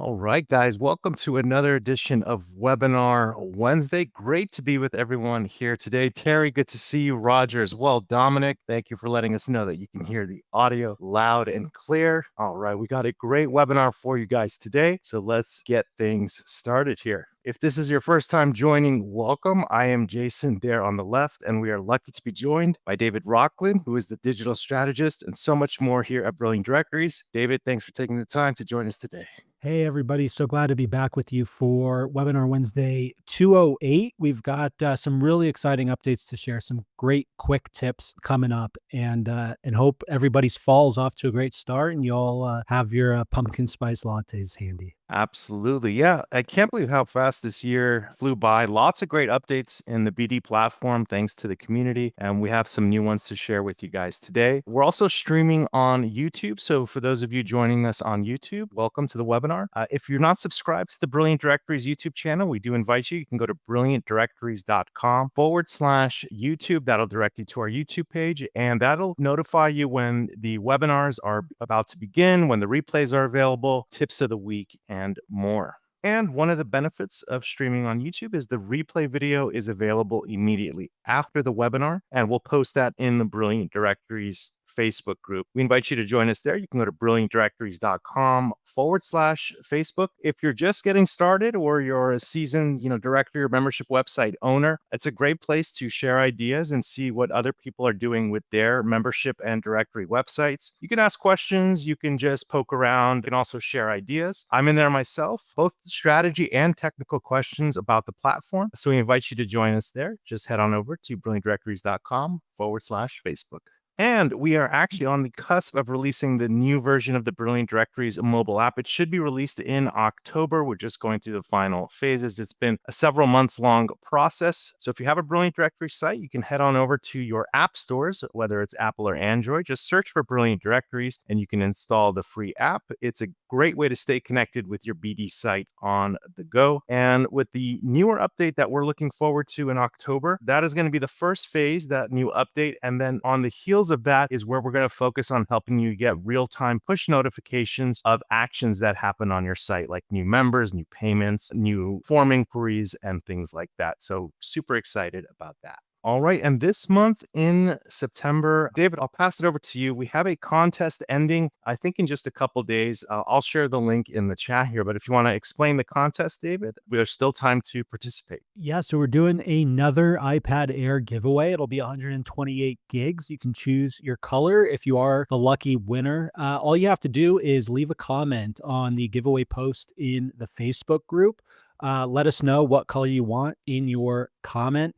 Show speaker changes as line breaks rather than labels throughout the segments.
All right, guys, welcome to another edition of Webinar Wednesday. Great to be with everyone here today. Terry, good to see you. Roger as well. Dominic, thank you for letting us know that you can hear the audio loud and clear. All right, we got a great webinar for you guys today. So let's get things started here. If this is your first time joining, welcome. I am Jason there on the left, and we are lucky to be joined by David Rockland, who is the digital strategist and so much more here at Brilliant Directories. David, thanks for taking the time to join us today.
Hey, everybody. So glad to be back with you for Webinar Wednesday 208. We've got some really exciting updates to share, some great quick tips coming up, and hope everybody's fall's off to a great start and you all have your pumpkin spice lattes handy.
Absolutely. Yeah. I can't believe how fast this year flew by. Lots of great updates in the BD platform, thanks to the community. And we have some new ones to share with you guys today. We're also streaming on YouTube. So for those of you joining us on YouTube, welcome to the webinar. If you're not subscribed to the Brilliant Directories YouTube channel, we do invite you. You can go to brilliantdirectories.com/YouTube. That'll direct you to our YouTube page, and that'll notify you when the webinars are about to begin, when the replays are available, tips of the week, and more. And one of the benefits of streaming on YouTube is the replay video is available immediately after the webinar, and we'll post that in the Brilliant Directories Facebook group. We invite you to join us there. You can go to brilliantdirectories.com/Facebook. If you're just getting started or you're a seasoned, directory or membership website owner, it's a great place to share ideas and see what other people are doing with their membership and directory websites. You can ask questions, you can just poke around, you can also share ideas. I'm in there myself, both strategy and technical questions about the platform. So we invite you to join us there. Just head on over to brilliantdirectories.com/Facebook. And we are actually on the cusp of releasing the new version of the Brilliant Directories mobile app. It should be released in October. We're just going through the final phases. It's been a several months long process. So if you have a Brilliant Directories site, you can head on over to your app stores, whether it's Apple or Android. Just search for Brilliant Directories and you can install the free app. It's a great way to stay connected with your BD site on the go. And with the newer update that we're looking forward to in October, that is going to be the first phase, that new update. And then on the heels of that is where we're going to focus on helping you get real-time push notifications of actions that happen on your site, like new members, new payments, new form inquiries, and things like that. So super excited about that. All right. And this month in September, David, I'll pass it over to you. We have a contest ending, I think, in just a couple days. I'll share the link in the chat here. But if you want to explain the contest, David, there's still time to participate.
Yeah, so we're doing another iPad Air giveaway. It'll be 128 gigs. You can choose your color if you are the lucky winner. All you have to do is leave a comment on the giveaway post in the Facebook group. Let us know what color you want in your comment.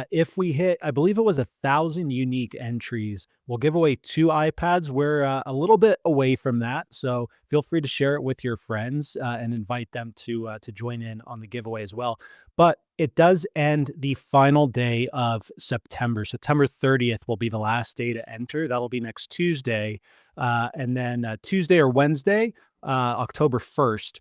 If we hit, I believe it was 1,000 unique entries, we'll give away 2 iPads. We're a little bit away from that, so feel free to share it with your friends and invite them to join in on the giveaway as well. But it does end the final day of September. September 30th will be the last day to enter. That'll be next Tuesday. And then Tuesday or Wednesday, October 1st,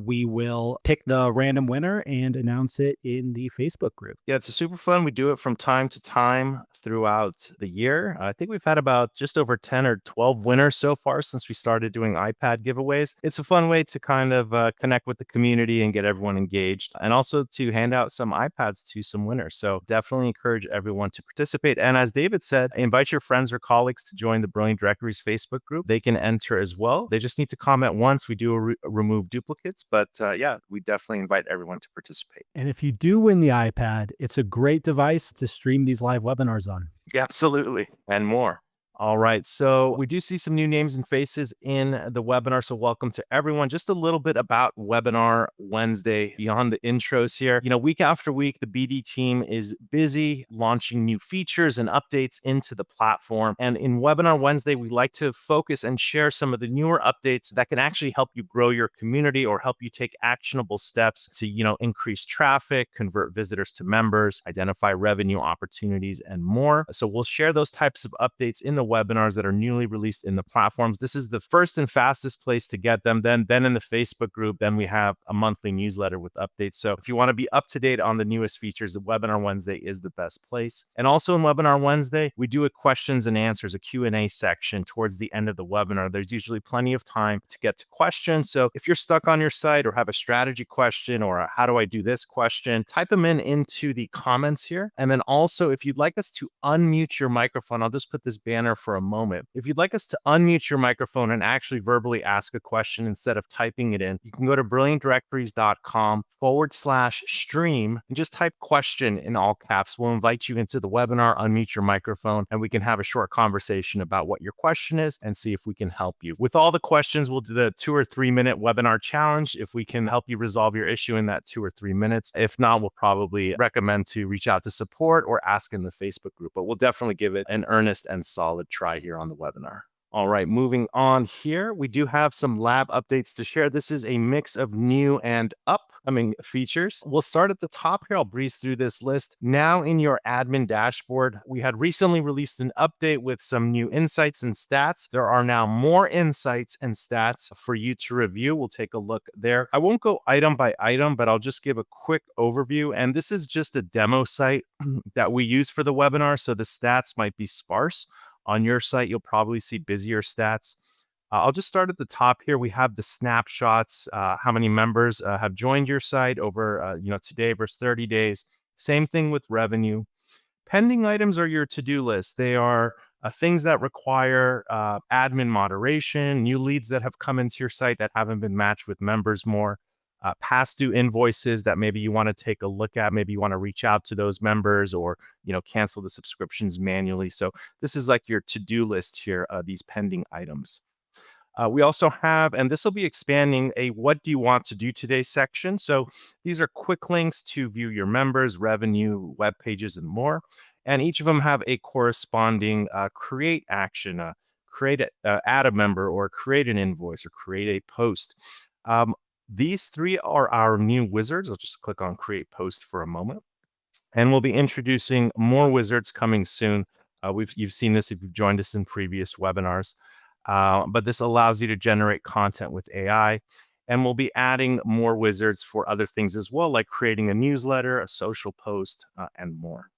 we will pick the random winner and announce it in the Facebook group.
Yeah, it's super fun. We do it from time to time throughout the year. I think we've had about just over 10 or 12 winners so far since we started doing iPad giveaways. It's a fun way to kind of connect with the community and get everyone engaged, and also to hand out some iPads to some winners. So definitely encourage everyone to participate. And as David said, invite your friends or colleagues to join the Brilliant Directories Facebook group. They can enter as well. They just need to comment once. We do remove duplicates, but yeah, we definitely invite everyone to participate.
And if you do win the iPad, it's a great device to stream these live webinars on.
Yeah, absolutely. And more. All right. So we do see some new names and faces in the webinar. So welcome to everyone. Just a little bit about Webinar Wednesday beyond the intros here. Week after week, the BD team is busy launching new features and updates into the platform. And in Webinar Wednesday, we like to focus and share some of the newer updates that can actually help you grow your community or help you take actionable steps to, increase traffic, convert visitors to members, identify revenue opportunities, and more. So we'll share those types of updates in the the webinars that are newly released in the platforms. This is the first and fastest place to get them. Then in the Facebook group, then we have a monthly newsletter with updates. So if you want to be up to date on the newest features, the Webinar Wednesday is the best place. And also in Webinar Wednesday, we do a questions and answers, a Q&A section towards the end of the webinar. There's usually plenty of time to get to questions. So if you're stuck on your site or have a strategy question or a how do I do this question, type them into the comments here. And then also, if you'd like us to unmute your microphone, I'll just put this banner for a moment. If you'd like us to unmute your microphone and actually verbally ask a question instead of typing it in, you can go to brilliantdirectories.com/stream and just type question in all caps. We'll invite you into the webinar, unmute your microphone, and we can have a short conversation about what your question is and see if we can help you. With all the questions, we'll do the 2 or 3 minute webinar challenge. If we can help you resolve your issue in that 2 or 3 minutes. If not, we'll probably recommend to reach out to support or ask in the Facebook group, but we'll definitely give it an earnest and solid try here on the webinar. All right, moving on here, we do have some lab updates to share. This is a mix of new and upcoming features. We'll start at the top here. I'll breeze through this list. Now in your admin dashboard, we had recently released an update with some new insights and stats. There are now more insights and stats for you to review. We'll take a look there. I won't go item by item, but I'll just give a quick overview. And this is just a demo site that we use for the webinar, so the stats might be sparse. On your site, you'll probably see busier stats. I'll just start at the top here. We have the snapshots, how many members have joined your site over today versus 30 days. Same thing with revenue. Pending items are your to-do list. They are things that require admin moderation, new leads that have come into your site that haven't been matched with members more. Past due invoices that maybe you want to take a look at. Maybe you want to reach out to those members or, cancel the subscriptions manually. So this is like your to-do list here, these pending items. We also have, and this will be expanding, a what do you want to do today section. So these are quick links to view your members, revenue, web pages, and more. And each of them have a corresponding create action, add a member or create an invoice or create a post. These three are our new wizards. I'll just click on create post for a moment. And we'll be introducing more wizards coming soon. You've seen this if you've joined us in previous webinars. But this allows you to generate content with AI. And we'll be adding more wizards for other things as well, like creating a newsletter, a social post, and more.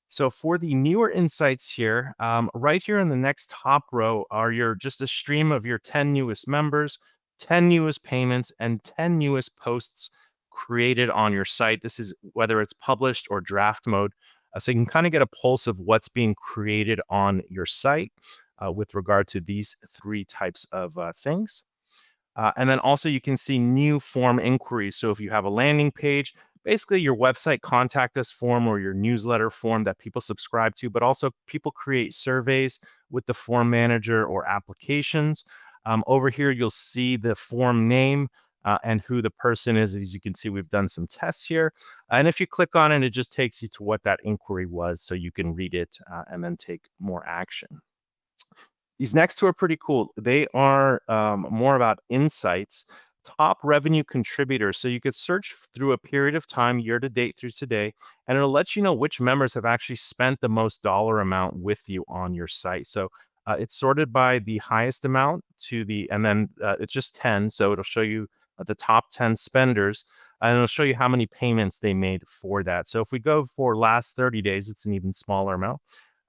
So for the newer insights here, right here in the next top row are just a stream of your 10 newest members, 10 newest payments, and 10 newest posts created on your site. This is whether it's published or draft mode. So you can kind of get a pulse of what's being created on your site with regard to these three types of things. And then also you can see new form inquiries. So if you have a landing page, basically your website contact us form or your newsletter form that people subscribe to, but also people create surveys with the form manager or applications. Over here, you'll see the form name and who the person is. As you can see, we've done some tests here. And if you click on it, it just takes you to what that inquiry was so you can read it and then take more action. These next two are pretty cool. They are more about insights, top revenue contributors. So you could search through a period of time, year to date through today, and it'll let you know which members have actually spent the most dollar amount with you on your site. So it's sorted by the highest amount and then it's just 10. So it'll show you the top 10 spenders, and it'll show you how many payments they made for that. So if we go for last 30 days, it's an even smaller amount.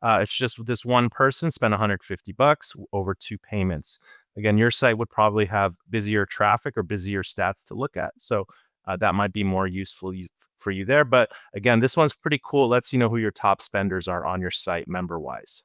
It's just this one person spent $150 over 2 payments. Again, your site would probably have busier traffic or busier stats to look at. So that might be more useful for you there. But again, this one's pretty cool. It lets you know who your top spenders are on your site member-wise.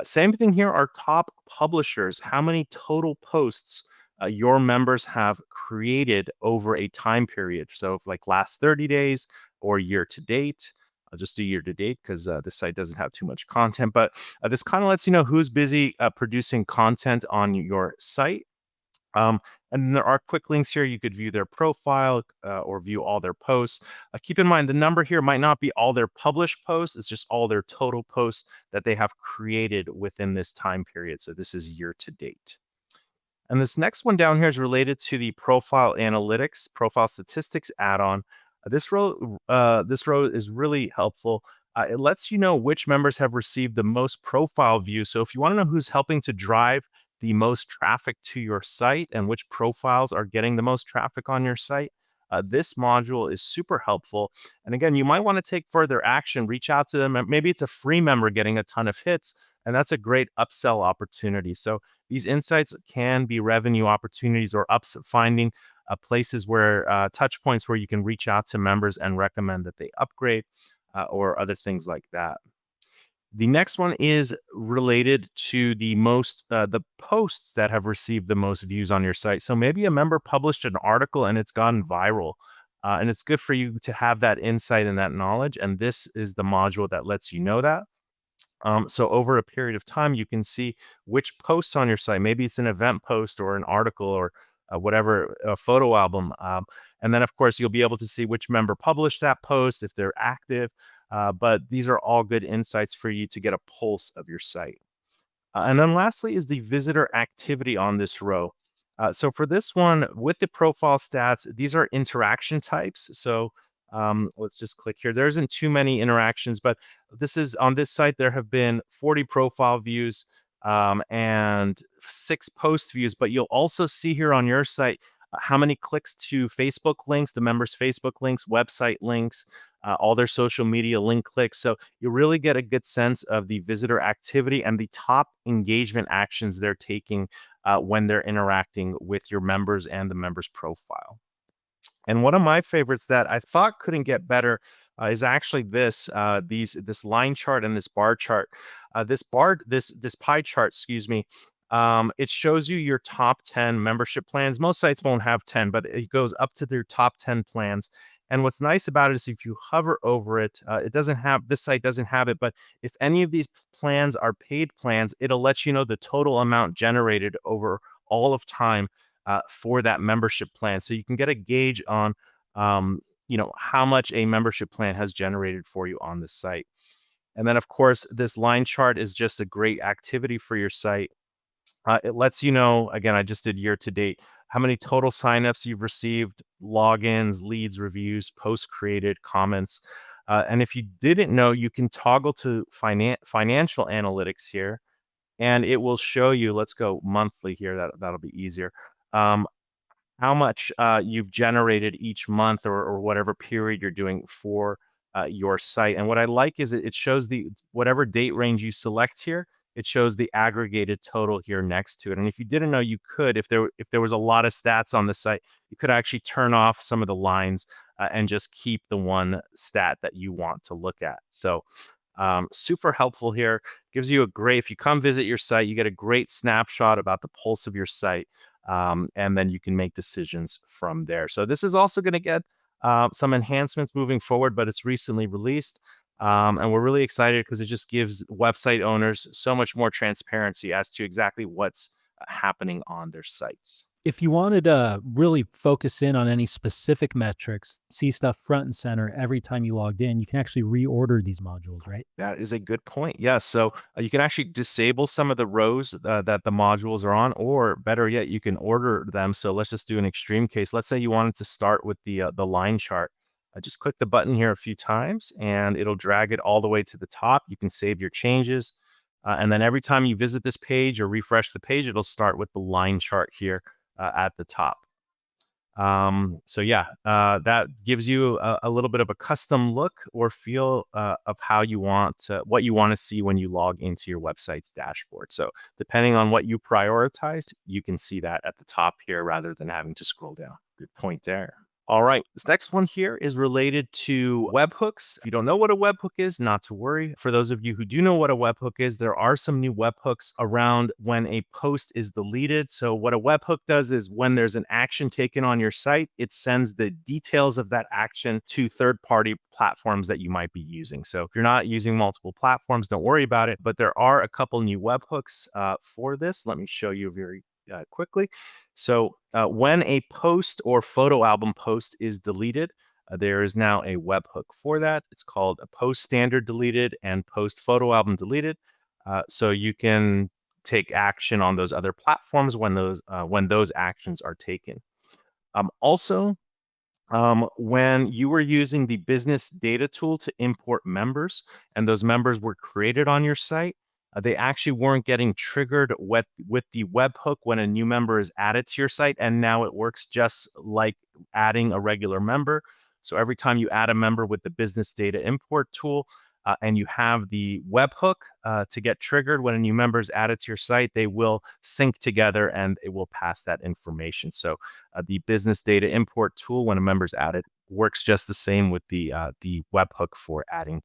Same thing here, our top publishers, how many total posts your members have created over a time period. So like last 30 days or year to date. I'll just do year to date because this site doesn't have too much content, but this kind of lets you know who's busy producing content on your site. And there are quick links here. You could view their profile or view all their posts. Keep in mind, the number here might not be all their published posts. It's just all their total posts that they have created within this time period. So this is year to date. And this next one down here is related to the profile analytics, profile statistics add-on. This row is really helpful. It lets you know which members have received the most profile views. So if you want to know who's helping to drive the most traffic to your site and which profiles are getting the most traffic on your site, this module is super helpful. And again, you might want to take further action, reach out to them. Maybe it's a free member getting a ton of hits, and that's a great upsell opportunity. So these insights can be revenue opportunities or finding places where touch points where you can reach out to members and recommend that they upgrade or other things like that. The next one is related to the posts that have received the most views on your site. So maybe a member published an article and it's gone viral. And it's good for you to have that insight and that knowledge. And this is the module that lets you know that. So over a period of time, you can see which posts on your site. Maybe it's an event post or an article or whatever, a photo album. And then, of course, you'll be able to see which member published that post, if they're active. But these are all good insights for you to get a pulse of your site. And then lastly is the visitor activity on this row. So for this one, with the profile stats, these are interaction types. So let's just click here. There isn't too many interactions, but this is on this site, there have been 40 profile views and 6 post views. But you'll also see here on your site how many clicks to Facebook links, the members' Facebook links, website links, all their social media link clicks. So you really get a good sense of the visitor activity and the top engagement actions they're taking when they're interacting with your members and the members' profile. And one of my favorites that I thought couldn't get better is actually this line chart and this bar chart. This pie chart, excuse me. It shows you your top 10 membership plans. Most sites won't have 10, but it goes up to their top 10 plans. And what's nice about it is if you hover over it, this site doesn't have it, but if any of these plans are paid plans, it'll let you know the total amount generated over all of time for that membership plan. So you can get a gauge on, how much a membership plan has generated for you on the site. And then, of course, this line chart is just a great activity for your site. It lets you know, again, I just did year to date, how many total signups you've received, logins, leads, reviews, posts created, comments. And if you didn't know, you can toggle to financial analytics here, and it will show you, let's go monthly here, that'll be easier. How much you've generated each month or whatever period you're doing for your site. And what I like is it shows whatever date range you select here, it shows the aggregated total here next to it. And if you didn't know, you could, if there was a lot of stats on the site, you could actually turn off some of the lines and just keep the one stat that you want to look at. So super helpful here. Gives you if you come visit your site, you get a great snapshot about the pulse of your site. And then you can make decisions from there. So this is also going to get some enhancements moving forward, but it's recently released. And we're really excited because it just gives website owners so much more transparency as to exactly what's happening on their sites.
If you wanted to really focus in on any specific metrics, see stuff front and center every time you logged in, you can actually reorder these modules, right?
That is a good point. Yes. So you can actually disable some of the rows that the modules are on, or better yet, you can order them. So let's just do an extreme case. Let's say you wanted to start with the line chart. Just click the button here a few times, and it'll drag it all the way to the top. You can save your changes. And then every time you visit this page or refresh the page, it'll start with the line chart here at the top. So yeah, that gives you a little bit of a custom look or feel of how you what you want to see when you log into your website's dashboard. So depending on what you prioritized, you can see that at the top here rather than having to scroll down. Good point there. All right, this next one here is related to webhooks. If you don't know what a webhook is, not to worry. For those of you who do know what a webhook is, there are some new webhooks around when a post is deleted. So what a webhook does is when there's an action taken on your site, it sends the details of that action to third-party platforms that you might be using. So if you're not using multiple platforms, don't worry about it. But there are a couple new webhooks for this. Let me show you very quickly. So when a post or photo album post is deleted, there is now a webhook for that. It's called a post standard deleted and post photo album deleted. So you can take action on those other platforms when those actions are taken. Also, When you were using the business data tool to import members, and those members were created on your site, they actually weren't getting triggered with the webhook when a new member is added to your site. And now it works just like adding a regular member. So every time you add a member with the business data import tool, and you have the webhook to get triggered when a new member is added to your site, they will sync together and it will pass that information. So the business data import tool, when a member is added, works just the same with the webhook for adding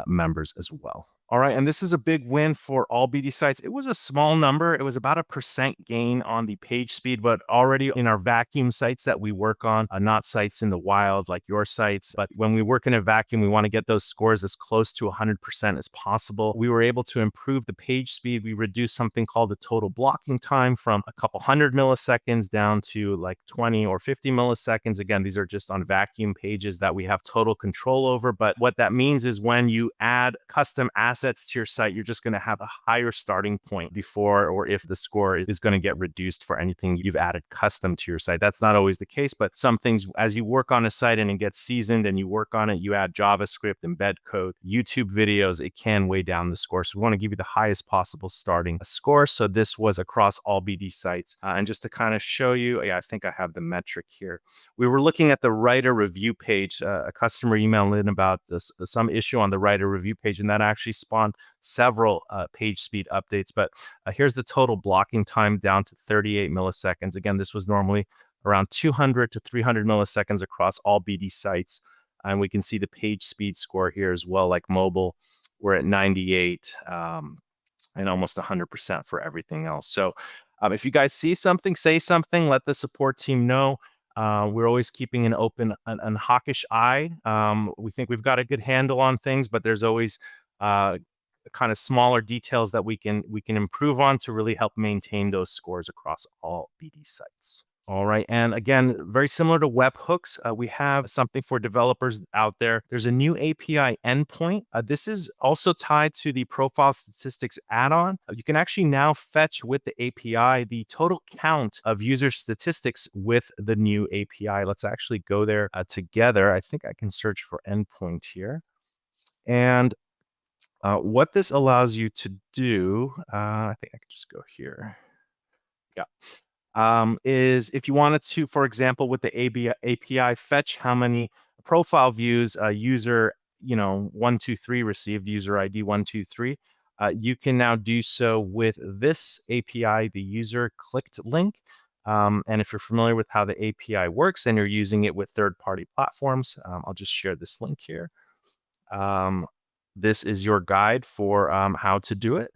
members as well. All right, and this is a big win for all BD sites. It was a small number. It was about a percent gain on the page speed, but already in our vacuum sites that we work on, not sites in the wild like your sites, but when we work in a vacuum, we want to get those scores as close to 100% as possible. We were able to improve the page speed. We reduced something called the total blocking time from a couple hundred milliseconds down to like 20 or 50 milliseconds. Again, these are just on vacuum pages that we have total control over. But what that means is when you add custom assets to your site, you're just going to have a higher starting point before or if the score is going to get reduced for anything you've added custom to your site. That's not always the case, but some things, as you work on a site and it gets seasoned and you work on it, you add JavaScript, embed code, YouTube videos, it can weigh down the score. So we want to give you the highest possible starting score. So this was across all BD sites. And just to kind of show you, I think I have the metric here. We were looking at the writer review page. A customer emailed in about some issue on the writer review page, and that actually spawned several page speed updates. But here's the total blocking time down to 38 milliseconds. Again, this was normally around 200 to 300 milliseconds across all BD sites. And we can see the page speed score here as well, like mobile, we're at 98 and almost 100% for everything else. So if you guys see something, say something, let the support team know. We're always keeping an open and hawkish eye. We think we've got a good handle on things, but there's always kind of smaller details that we can improve on to really help maintain those scores across all BD sites. All right. And again, very similar to webhooks, we have something for developers out there. There's a new API endpoint. This is also tied to the profile statistics add-on. You can actually now fetch with the API the total count of user statistics with the new API. Let's actually go there together. I think I can search for endpoint here. And what this allows you to do, I think I can just go here. Yeah. Is if you wanted to, for example, with the API fetch how many profile views a user, 123 received, user ID 123, you can now do so with this API, the user clicked link. And if you're familiar with how the API works and you're using it with third-party platforms, I'll just share this link here. This is your guide for how to do it.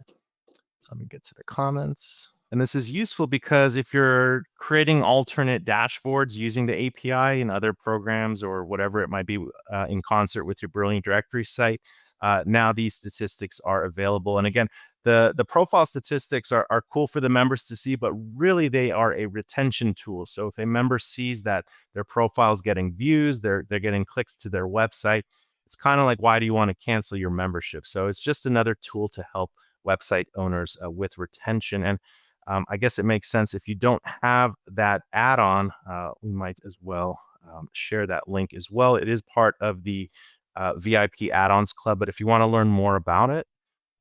Let me get to the comments. And this is useful because if you're creating alternate dashboards using the API in other programs or whatever it might be in concert with your Brilliant Directory site, now these statistics are available. And again, the profile statistics are cool for the members to see, but really they are a retention tool. So if a member sees that their profile is getting views, they're getting clicks to their website, it's kind of like, why do you want to cancel your membership? So it's just another tool to help website owners with retention. And I guess it makes sense if you don't have that add-on, we might as well share that link as well. It is part of the VIP add-ons club, but if you want to learn more about it,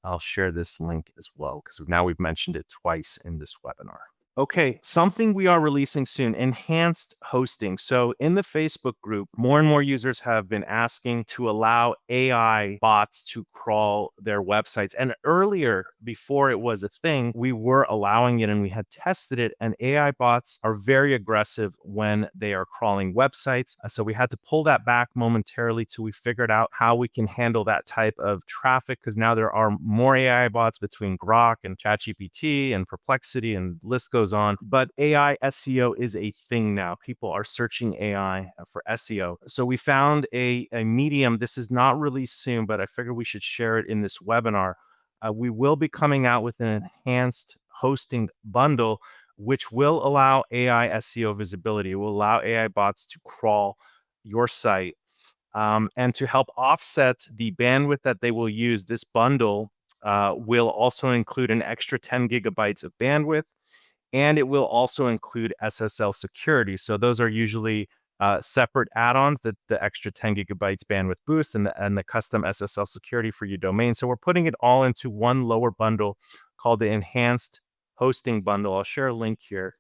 I'll share this link as well because now we've mentioned it twice in this webinar. Okay, something we are releasing soon, enhanced hosting. So in the Facebook group, more and more users have been asking to allow AI bots to crawl their websites. And earlier, before it was a thing, we were allowing it and we had tested it. And AI bots are very aggressive when they are crawling websites. So we had to pull that back momentarily till we figured out how we can handle that type of traffic, because now there are more AI bots between Grok and ChatGPT and Perplexity and the list goes on. But AI SEO is a thing now. People are searching AI for SEO. So we found a medium. This is not released soon, but I figured we should share it in this webinar. We will be coming out with an enhanced hosting bundle, which will allow AI SEO visibility. It will allow AI bots to crawl your site. And to help offset the bandwidth that they will use, this bundle will also include an extra 10 gigabytes of bandwidth. And it will also include SSL security. So those are usually separate add-ons, the extra 10 gigabytes bandwidth boost and the custom SSL security for your domain. So we're putting it all into one lower bundle called the enhanced hosting bundle. I'll share a link here.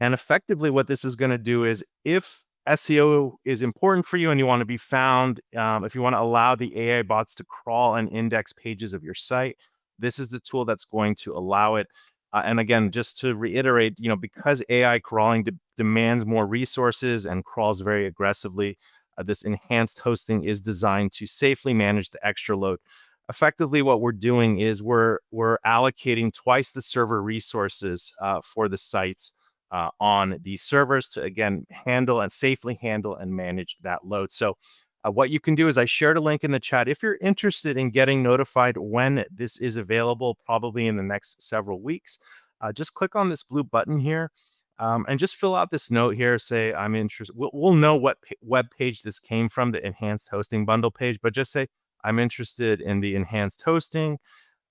And effectively, what this is going to do is, if SEO is important for you and you want to be found, if you want to allow the AI bots to crawl and index pages of your site, this is the tool that's going to allow it. And again, just to reiterate, because AI crawling demands more resources and crawls very aggressively, this enhanced hosting is designed to safely manage the extra load. Effectively, what we're doing is we're allocating twice the server resources for the sites on these servers to, again, safely handle and manage that load. So what you can do is, I shared a link in the chat. If you're interested in getting notified when this is available, probably in the next several weeks, just click on this blue button here and just fill out this note here. Say, I'm interested. We'll know what web page this came from, the enhanced hosting bundle page, but just say, I'm interested in the enhanced hosting.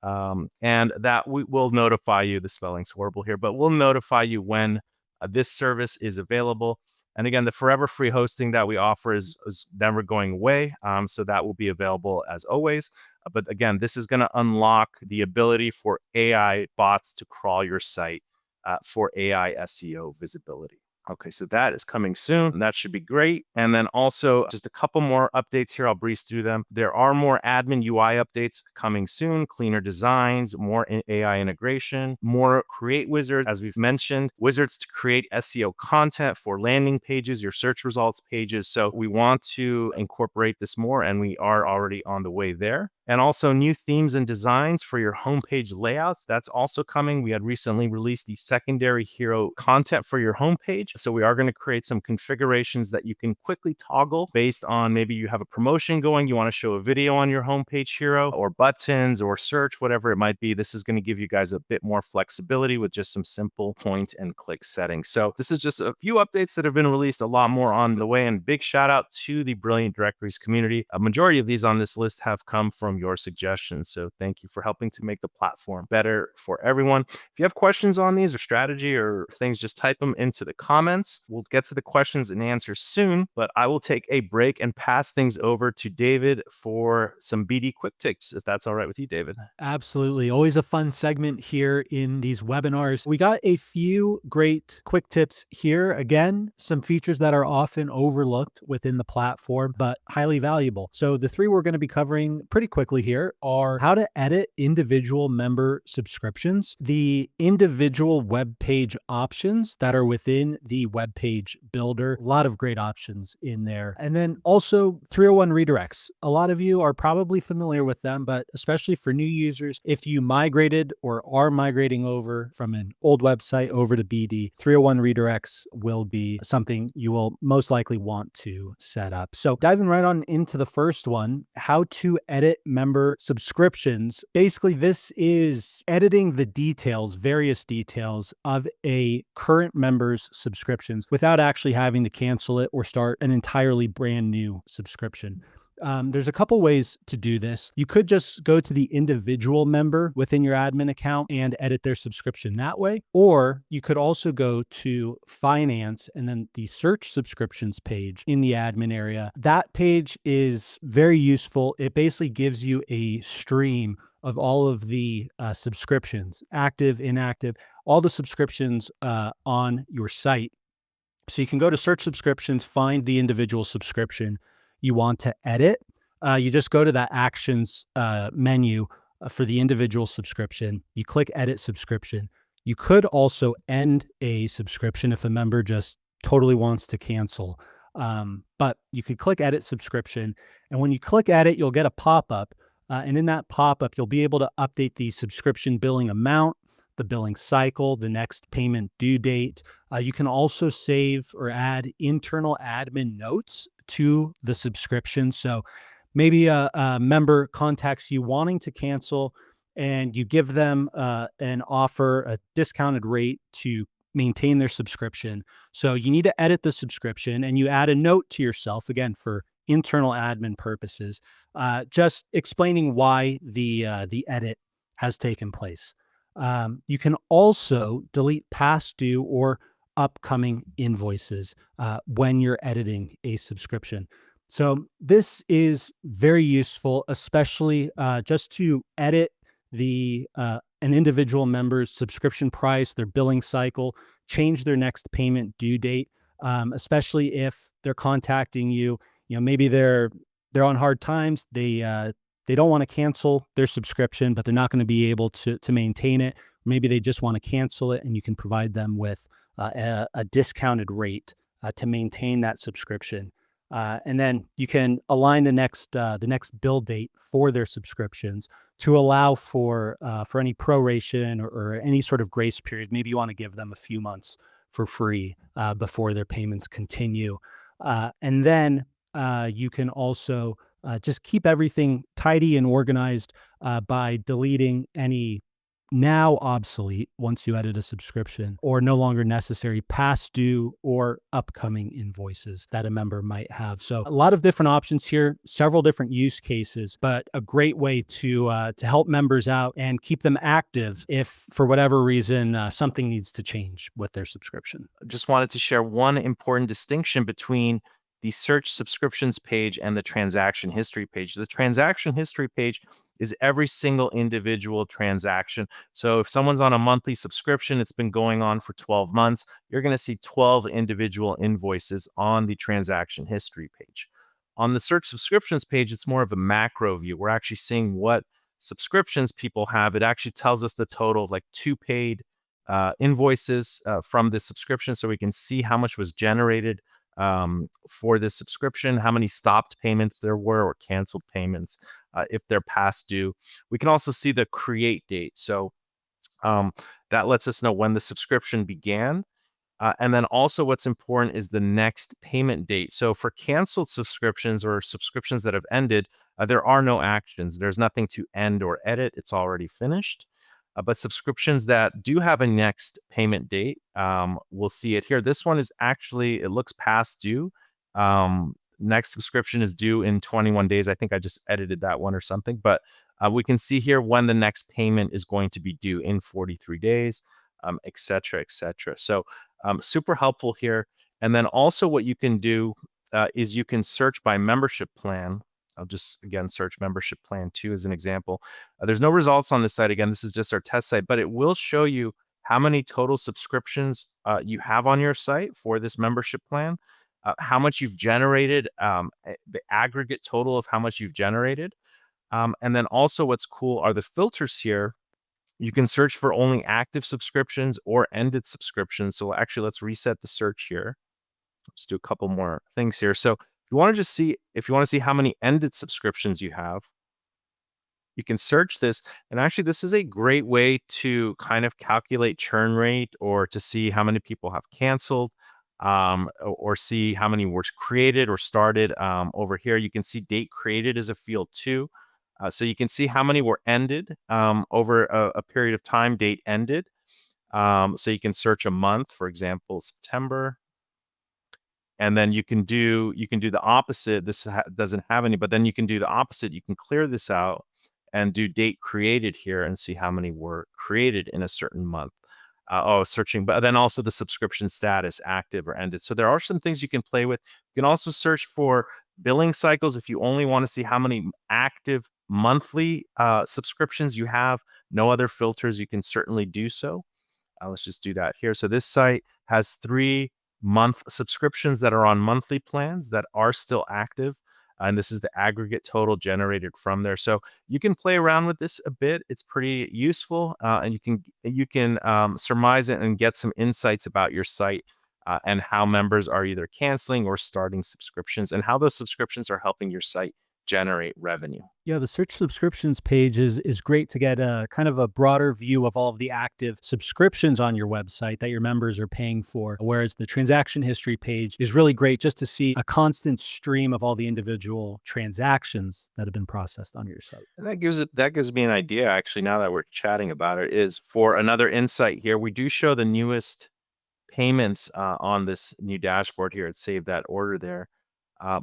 And that we will notify you. The spelling's horrible here, but we'll notify you when this service is available. And again, the forever free hosting that we offer is never going away. So that will be available as always. But again, this is going to unlock the ability for AI bots to crawl your site for AI SEO visibility. Okay, so that is coming soon. That should be great. And then also just a couple more updates here. I'll breeze through them. There are more admin UI updates coming soon, cleaner designs, more AI integration, more create wizards, as we've mentioned, wizards to create SEO content for landing pages, your search results pages. So we want to incorporate this more, and we are already on the way there. And also new themes and designs for your homepage layouts. That's also coming. We had recently released the secondary hero content for your homepage. So we are going to create some configurations that you can quickly toggle based on, maybe you have a promotion going, you want to show a video on your homepage hero, or buttons or search, whatever it might be. This is going to give you guys a bit more flexibility with just some simple point and click settings. So this is just a few updates that have been released, a lot more on the way. And big shout out to the Brilliant Directories community. A majority of these on this list have come from your suggestions. So thank you for helping to make the platform better for everyone. If you have questions on these or strategy or things, just type them into the comments. We'll get to the questions and answers soon, but I will take a break and pass things over to David for some BD quick tips, if that's all right with you, David.
Absolutely. Always a fun segment here in these webinars. We got a few great quick tips here. Again, some features that are often overlooked within the platform, but highly valuable. So the three we're going to be covering pretty quickly here are how to edit individual member subscriptions, the individual web page options that are within the web page builder. A lot of great options in there. And then also 301 redirects. A lot of you are probably familiar with them, but especially for new users, if you migrated or are migrating over from an old website over to BD, 301 redirects will be something you will most likely want to set up. So diving right on into the first one, how to edit member subscriptions. Basically, this is editing the details, various details of a current member's subscriptions without actually having to cancel it or start an entirely brand new subscription. There's a couple ways to do this. You could just go to the individual member within your admin account and edit their subscription that way. Or you could also go to finance and then the search subscriptions page in the admin area. That page is very useful. It basically gives you a stream of all of the subscriptions, active, inactive, all the subscriptions on your site. So you can go to search subscriptions, find the individual subscription you want to edit. You just go to that actions menu for the individual subscription. You click edit subscription. You could also end a subscription if a member just totally wants to cancel. But you could click edit subscription. And when you click edit, you'll get a pop-up. And in that pop-up, you'll be able to update the subscription billing amount, the billing cycle, the next payment due date. You can also save or add internal admin notes to the subscription. So maybe a member contacts you wanting to cancel, and you give them an offer, a discounted rate to maintain their subscription. So you need to edit the subscription, and you add a note to yourself, again, for internal admin purposes, just explaining why the edit has taken place. You can also delete past due or upcoming invoices when you're editing a subscription. So this is very useful, especially just to edit the an individual member's subscription price, their billing cycle, change their next payment due date, especially if they're contacting you. Maybe they're on hard times. They don't want to cancel their subscription, but they're not going to be able to maintain it. Maybe they just want to cancel it, and you can provide them with a discounted rate to maintain that subscription. And then you can align the next bill date for their subscriptions to allow for any proration or any sort of grace period. Maybe you want to give them a few months for free before their payments continue. And then you can also just keep everything tidy and organized by deleting any now obsolete, once you edit a subscription, or no longer necessary past due or upcoming invoices that a member might have. So a lot of different options here, several different use cases, but a great way to help members out and keep them active if for whatever reason something needs to change with their subscription.
Just wanted to share one important distinction between the search subscriptions page and the transaction history page. The transaction history page is every single individual transaction. So if someone's on a monthly subscription, it's been going on for 12 months, you're going to see 12 individual invoices on the transaction history page. On the search subscriptions page, it's more of a macro view. We're actually seeing what subscriptions people have. It actually tells us the total of like 2 paid invoices from this subscription, so we can see how much was generated for this subscription, how many stopped payments there were or canceled payments if they're past due. We can also see the create date. So that lets us know when the subscription began. And then also what's important is the next payment date. So for canceled subscriptions or subscriptions that have ended, there are no actions. There's nothing to end or edit. It's already finished. But subscriptions that do have a next payment date, we'll see it here. This one is actually, it looks past due. Next subscription is due in 21 days. I think I just edited that one or something. But we can see here when the next payment is going to be due in 43 days, et cetera, et cetera. So super helpful here. And then also what you can do is you can search by membership plan. I'll just, again, search membership plan 2 as an example. There's no results on this site. Again, this is just our test site, but it will show you how many total subscriptions you have on your site for this membership plan, how much you've generated, the aggregate total of how much you've generated. And then also what's cool are the filters here. You can search for only active subscriptions or ended subscriptions. So actually, let's reset the search here. Let's do a couple more things here. So if you want to see how many ended subscriptions you have, you can search this. And actually, this is a great way to kind of calculate churn rate or to see how many people have canceled or see how many were created or started. Over here, you can see date created as a field too. So you can see how many were ended over a period of time, date ended. So you can search a month, for example, September. And then you can do the opposite. This doesn't have any, but then you can do the opposite. You can clear this out and do date created here and see how many were created in a certain month. Searching, but then also the subscription status, active or ended. So there are some things you can play with. You can also search for billing cycles if you only want to see how many active monthly subscriptions you have. No other filters, you can certainly do so. Let's just do that here. So this site has 3 month subscriptions that are on monthly plans that are still active. And this is the aggregate total generated from there. So you can play around with this a bit. It's pretty useful, and you can surmise it and get some insights about your site and how members are either canceling or starting subscriptions and how those subscriptions are helping your site generate revenue.
Yeah, the search subscriptions page is great to get a kind of a broader view of all of the active subscriptions on your website that your members are paying for. Whereas the transaction history page is really great just to see a constant stream of all the individual transactions that have been processed on your site.
And that gives me an idea, actually, now that we're chatting about it, is for another insight here. We do show the newest payments on this new dashboard here. It saved that order there.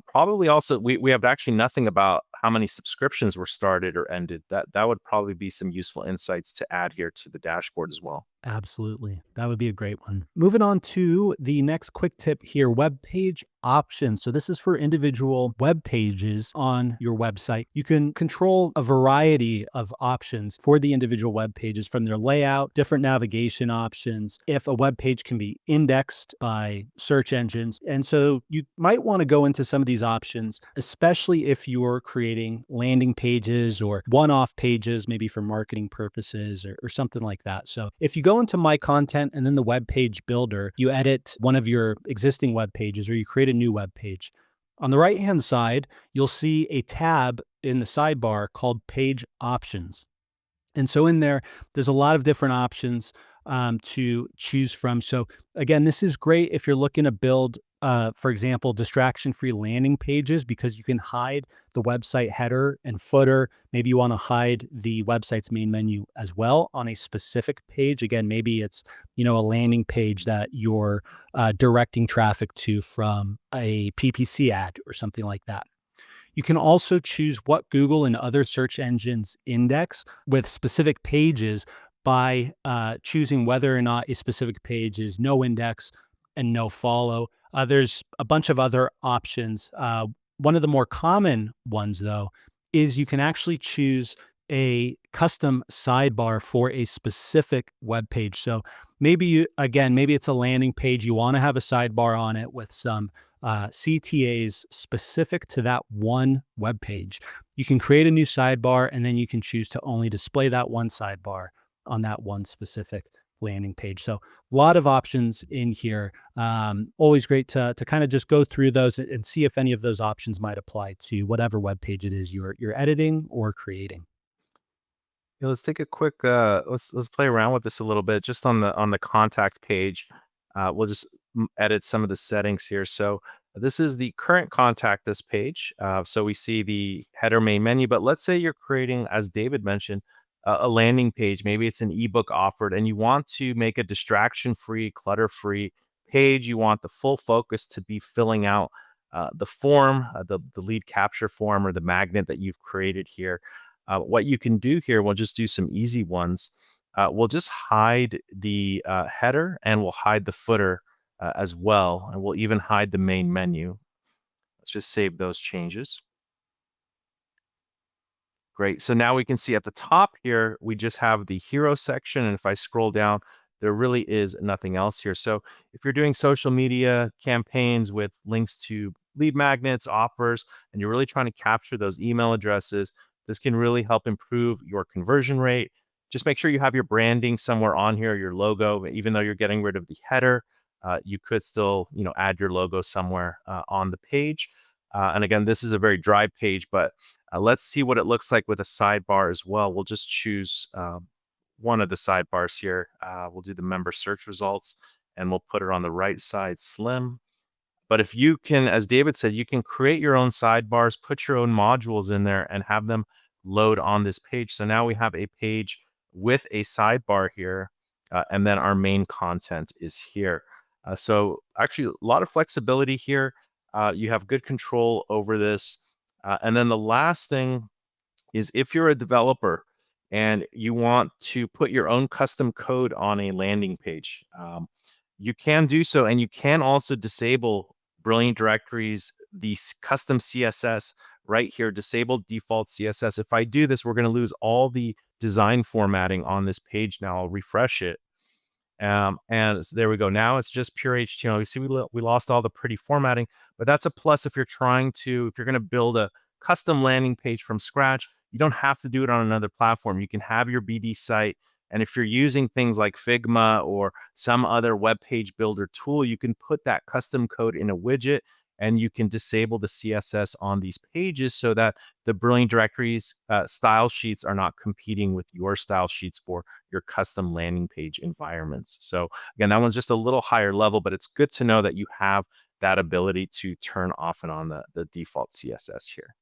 Probably also, we have actually nothing about how many subscriptions were started or ended. That would probably be some useful insights to add here to the dashboard as well.
Absolutely. That would be a great one. Moving on to the next quick tip here, web page options. So this is for individual web pages on your website. You can control a variety of options for the individual web pages, from their layout, different navigation options, if a web page can be indexed by search engines. And so you might want to go into some of these options, especially if you're creating landing pages or one-off pages, maybe for marketing purposes or something like that. So if you go into My Content and then the web page builder, you edit one of your existing web pages or you create a new web page. On the right-hand side, you'll see a tab in the sidebar called Page Options. And so in there, there's a lot of different options to choose from. So again, this is great if you're looking to build, for example, distraction-free landing pages, because you can hide the website header and footer. Maybe you want to hide the website's main menu as well on a specific page. Again, maybe it's, a landing page that you're directing traffic to from a PPC ad or something like that. You can also choose what Google and other search engines index with specific pages by choosing whether or not a specific page is no index and no follow. There's a bunch of other options. One of the more common ones, though, is you can actually choose a custom sidebar for a specific web page. So maybe it's a landing page. You want to have a sidebar on it with some CTAs specific to that one web page. You can create a new sidebar, and then you can choose to only display that one sidebar on that one specific landing page. So a lot of options in here. Always great to kind of just go through those and see if any of those options might apply to whatever web page it is you're editing or creating.
Yeah, let's take a quick let's play around with this a little bit just on the contact page. We'll just edit some of the settings here. So this is the current contact us page. So we see the header main menu, but let's say you're creating, as David mentioned, a landing page. Maybe it's an ebook offered and you want to make a distraction-free, clutter-free page. You want the full focus to be filling out the form, the lead capture form or the magnet that you've created here. What you can do here, we'll just do some easy ones. We'll just hide the header and we'll hide the footer as well. And we'll even hide the main menu. Let's just save those changes. Great. So now we can see at the top here, we just have the hero section. And if I scroll down, there really is nothing else here. So if you're doing social media campaigns with links to lead magnets, offers, and you're really trying to capture those email addresses, this can really help improve your conversion rate. Just make sure you have your branding somewhere on here, your logo. Even though you're getting rid of the header, you could still, add your logo somewhere on the page. And again, this is a very dry page, but let's see what it looks like with a sidebar as well. We'll just choose one of the sidebars here. We'll do the member search results and we'll put it on the right side, slim. But if you can, as David said, you can create your own sidebars, put your own modules in there and have them load on this page. So now we have a page with a sidebar here, and then our main content is here. So actually a lot of flexibility here. You have good control over this. And then the last thing is if you're a developer and you want to put your own custom code on a landing page, you can do so. And you can also disable Brilliant Directories, the custom CSS right here, disable default CSS. If I do this, we're going to lose all the design formatting on this page. Now I'll refresh it. And so there we go. Now it's just pure HTML. You see, we lost all the pretty formatting, but that's a plus if you're if you're going to build a custom landing page from scratch. You don't have to do it on another platform. You can have your BD site. And if you're using things like Figma or some other web page builder tool, you can put that custom code in a widget and you can disable the CSS on these pages so that the Brilliant Directories style sheets are not competing with your style sheets for your custom landing page environments. So again, that one's just a little higher level, but it's good to know that you have that ability to turn off and on the default CSS here.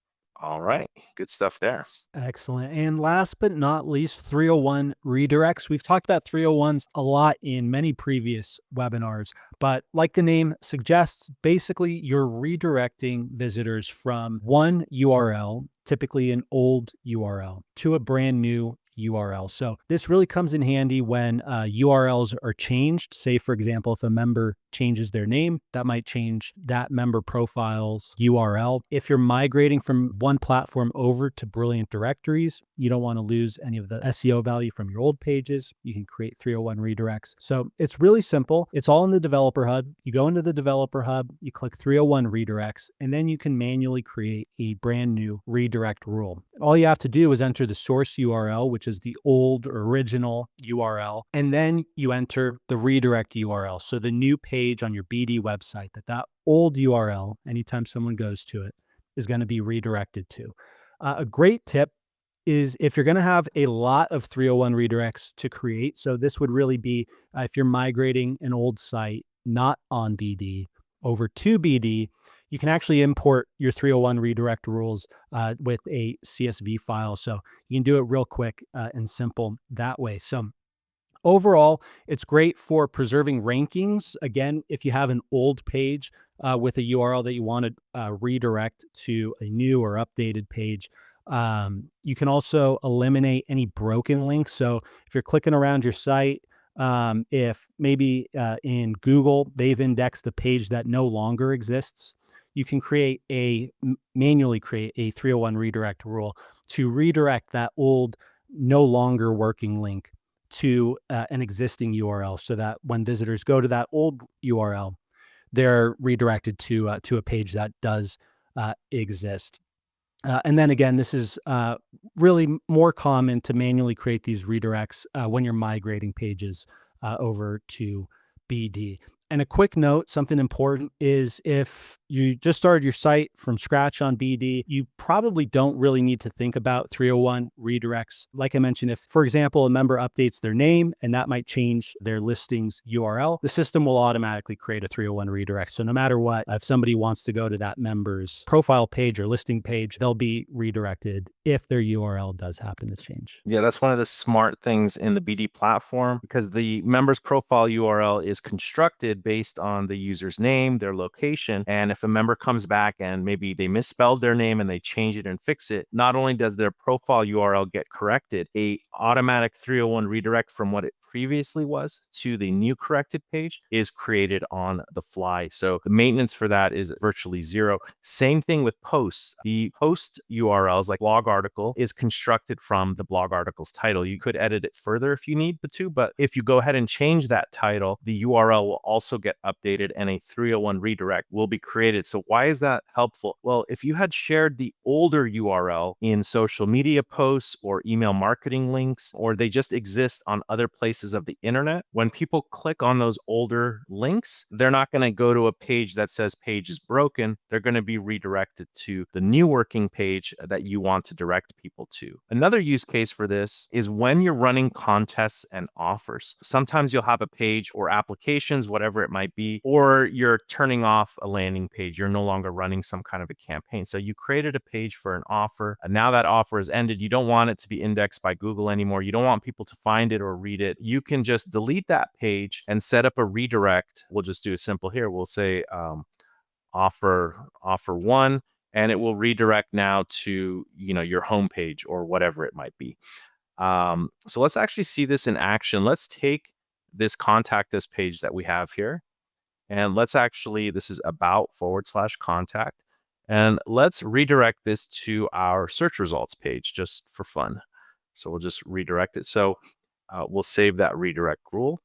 All right, good stuff there.
Excellent. And last but not least, 301 redirects. We've talked about 301s a lot in many previous webinars, but like the name suggests, basically you're redirecting visitors from one URL, typically an old URL, to a brand new URL. So this really comes in handy when URLs are changed. Say, for example, if a member changes their name, that might change that member profile's URL. If you're migrating from one platform over to Brilliant Directories, you don't want to lose any of the SEO value from your old pages. You can create 301 redirects. So it's really simple. It's all in the Developer Hub. You go into the Developer Hub, you click 301 redirects, and then you can manually create a brand new redirect rule. All you have to do is enter the source URL, which is the old original URL, and then you enter the redirect URL. So the new page on your BD website that old URL, anytime someone goes to it, is going to be redirected to. A great tip is if you're going to have a lot of 301 redirects to create. So this would really be if you're migrating an old site not on BD over to BD, you can actually import your 301 redirect rules with a CSV file. So you can do it real quick and simple that way. So overall, it's great for preserving rankings. Again, if you have an old page with a URL that you want to redirect to a new or updated page, you can also eliminate any broken links. So if you're clicking around your site, if maybe in Google, they've indexed the page that no longer exists, you can manually create a 301 redirect rule to redirect that old, no longer working link to an existing URL so that when visitors go to that old URL, they're redirected to a page that does exist. And then again, this is really more common to manually create these redirects when you're migrating pages over to BD. And a quick note, something important is if you just started your site from scratch on BD, you probably don't really need to think about 301 redirects. Like I mentioned, if, for example, a member updates their name and that might change their listing's URL, the system will automatically create a 301 redirect. So no matter what, if somebody wants to go to that member's profile page or listing page, they'll be redirected if their URL does happen to change.
Yeah, that's one of the smart things in the BD platform because the member's profile URL is constructed based on the user's name, their location. And if a member comes back and maybe they misspelled their name and they change it and fix it, not only does their profile URL get corrected, a automatic 301 redirect from what it previously was to the new corrected page is created on the fly. So the maintenance for that is virtually zero. Same thing with posts. The post URLs like blog article is constructed from the blog article's title. You could edit it further if you need to, but if you go ahead and change that title, the URL will also get updated and a 301 redirect will be created. So why is that helpful? Well, if you had shared the older URL in social media posts or email marketing links, or they just exist on other places of the internet, when people click on those older links, they're not going to go to a page that says page is broken. They're going to be redirected to the new working page that you want to direct people to. Another use case for this is when you're running contests and offers. Sometimes you'll have a page or applications, whatever it might be, or you're turning off a landing page. You're no longer running some kind of a campaign. So you created a page for an offer, and now that offer is ended. You don't want it to be indexed by Google anymore. You don't want people to find it or read it. You can just delete that page and set up a redirect. We'll just do a simple here. We'll say offer one, and it will redirect now to your homepage or whatever it might be. So let's actually see this in action. Let's take this contact us page that we have here, and let's actually, this is about/contact, and let's redirect this to our search results page just for fun. So we'll just redirect it. So we'll save that redirect rule.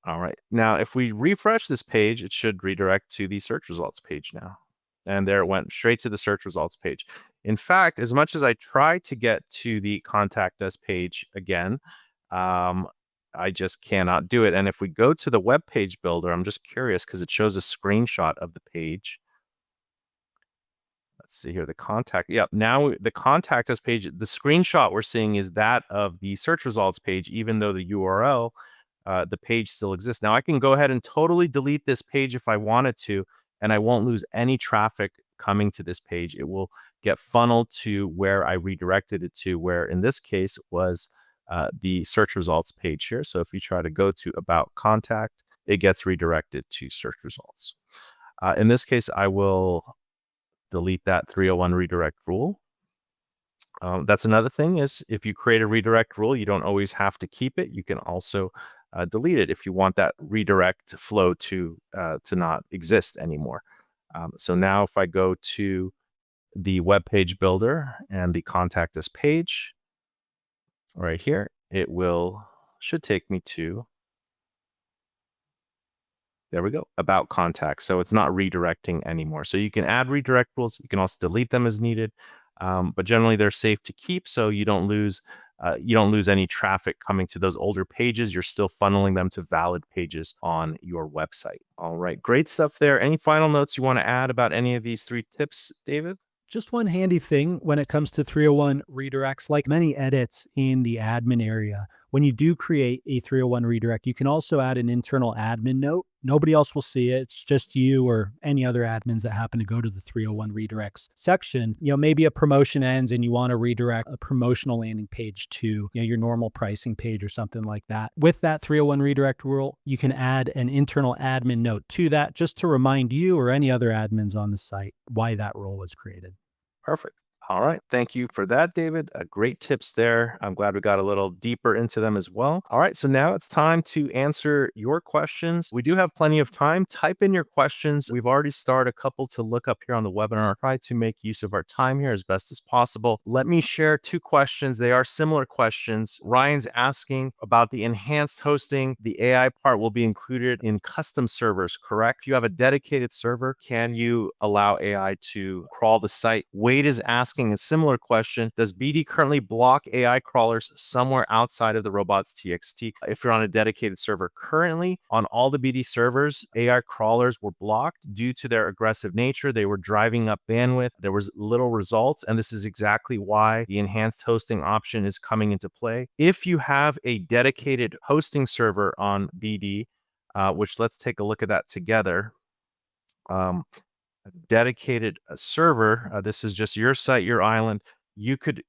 All right. Now, if we refresh this page, it should redirect to the search results page now. And there it went straight to the search results page. In fact, as much as I try to get to the contact us page again, I just cannot do it. And if we go to the web page builder, I'm just curious because it shows a screenshot of the page. Let's see here, the contact. Yeah, now the contact us page, the screenshot we're seeing is that of the search results page, even though the URL, the page still exists. Now I can go ahead and totally delete this page if I wanted to, and I won't lose any traffic coming to this page. It will get funneled to where I redirected it to, where in this case was the search results page here. So if you try to go to about contact, it gets redirected to search results. In this case, I will delete that 301 redirect rule. That's another thing is if you create a redirect rule, you don't always have to keep it. You can also delete it if you want that redirect flow to not exist anymore. So now if I go to the web page builder and the contact us page right here, it should take me to, there we go, about contact. So it's not redirecting anymore. So you can add redirect rules. You can also delete them as needed. But generally they're safe to keep, so you don't lose any traffic coming to those older pages. You're still funneling them to valid pages on your website. All right, great stuff there. Any final notes you want to add about any of these 3 tips, David?
Just one handy thing when it comes to 301 redirects, like many edits in the admin area, when you do create a 301 redirect, you can also add an internal admin note. Nobody else will see it. It's just you or any other admins that happen to go to the 301 redirects section. Maybe a promotion ends and you want to redirect a promotional landing page to, your normal pricing page or something like that. With that 301 redirect rule, you can add an internal admin note to that just to remind you or any other admins on the site why that rule was created.
Perfect. All right. Thank you for that, David. Great tips there. I'm glad we got a little deeper into them as well. All right. So now it's time to answer your questions. We do have plenty of time. Type in your questions. We've already started a couple to look up here on the webinar. Try to make use of our time here as best as possible. Let me share 2 questions. They are similar questions. Ryan's asking about the enhanced hosting. The AI part will be included in custom servers, correct? If you have a dedicated server, can you allow AI to crawl the site? Wade is asking a similar question. Does BD currently block AI crawlers somewhere outside of the robots.txt? If you're on a dedicated server currently, on all the BD servers, AI crawlers were blocked due to their aggressive nature. They were driving up bandwidth. There was little results, and this is exactly why the enhanced hosting option is coming into play. If you have a dedicated hosting server on BD, which let's take a look at that together. Dedicated server. This is just your site, your island. You can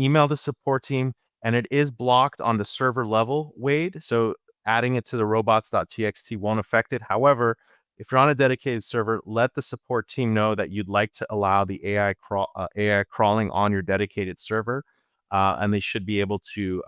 email the support team, and it is blocked on the server level, Wade. So adding it to the robots.txt won't affect it. However, if you're on a dedicated server, let the support team know that you'd like to allow the AI crawling on your dedicated server. And they should be able to